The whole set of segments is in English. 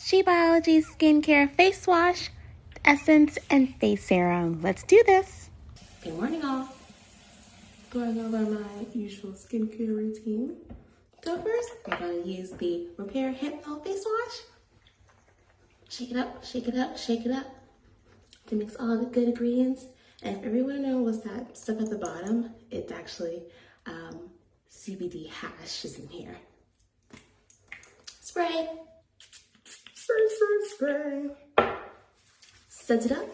She Biology Skincare Face Wash, Essence, and Face Serum. Let's do this. Good morning, all. Going over my usual skincare routine. So first, we're going to use the Repair Hypno Face Wash. Shake it up, shake it up, shake it up to mix all the good ingredients. And if everyone knows what's that stuff at the bottom, it's actually CBD hash is in here. Spray. Spray, spray, spray. Set it up.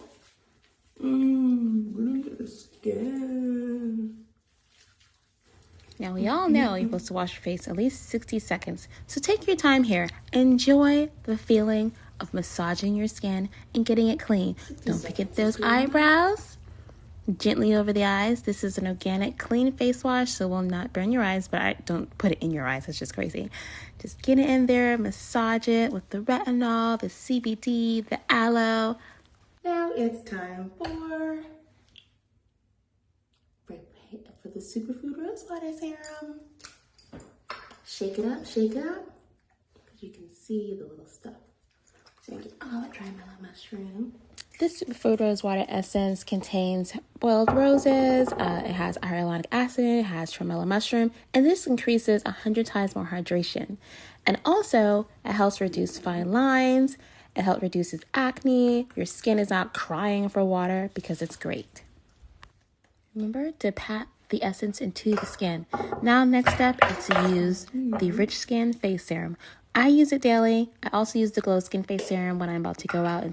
Really get the skin. Now, we all know you're supposed to wash your face at least 60 seconds. So take your time here. Enjoy the feeling of massaging your skin and getting it clean. Don't forget those eyebrows. Gently over the eyes. This is an organic, clean face wash, so it will not burn your eyes, but I don't put it in your eyes. That's just crazy. Just get it in there, massage it with the retinol, the CBD, the aloe. Now it's time for the Superfood Rose Water Serum. Shake it up, shake it up. Because you can see the little stuff. So you get all the dry mellow mushroom. This Superfood Rose Water Essence contains boiled roses, it has hyaluronic acid, it has tremolo mushroom, and this increases 100 times more hydration. And also, it helps reduce fine lines, it helps reduces acne, your skin is not crying for water because it's great. Remember to pat the essence into the skin. Now, next step is to use the Rich Skin Face Serum. I use it daily. I also use the Glow Skin Face Serum when I'm about to go out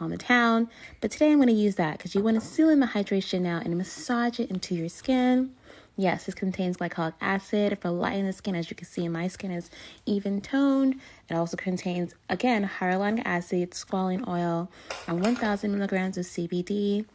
on the town. But today I'm going to use that because you want to seal in the hydration now and massage it into your skin. Yes, this contains glycolic acid for lightening the skin. As you can see, my skin is even toned. It also contains, again, hyaluronic acid, squalene oil, and 1,000 milligrams of CBD.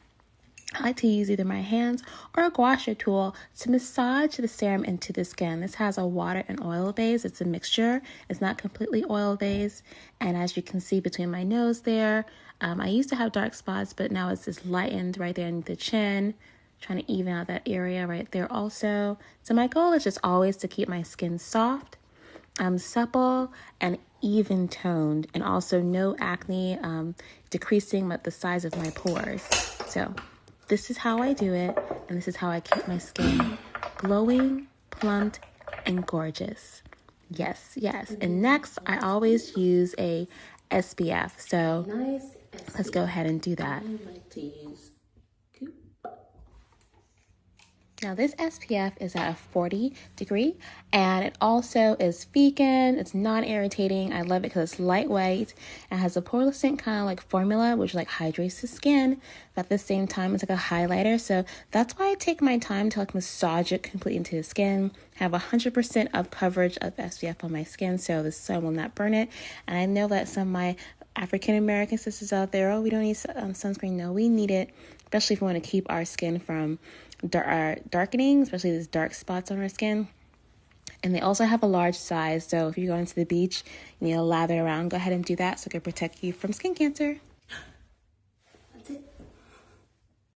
I like to use either my hands or a gua sha tool to massage the serum into the skin. This has a water and oil base. It's a mixture. It's not completely oil based. And as you can see between my nose there, I used to have dark spots, but now it's just lightened right there in the chin, trying to even out that area right there also. So my goal is just always to keep my skin soft, supple, and even toned, and also no acne, decreasing the size of my pores. So this is how I do it, and this is how I keep my skin glowing, plumped, and gorgeous. Yes, yes. And next, I always use a SPF. So let's go ahead and do that. I like to use Goop. Now, this SPF is at a 40 degree, and it also is vegan. It's non-irritating. I love it because it's lightweight and has a pearlescent kind of like formula, which like hydrates the skin. But at the same time, it's like a highlighter. So that's why I take my time to like massage it completely into the skin. Have 100% of coverage of SPF on my skin, so the sun will not burn it. And I know that some of my African-American sisters out there, oh, we don't need sunscreen. No, we need it, especially if we want to keep our skin from darkening, especially these dark spots on our skin. And they also have a large size, so if you're going to the beach, you need to lather around, go ahead and do that so it can protect you from skin cancer.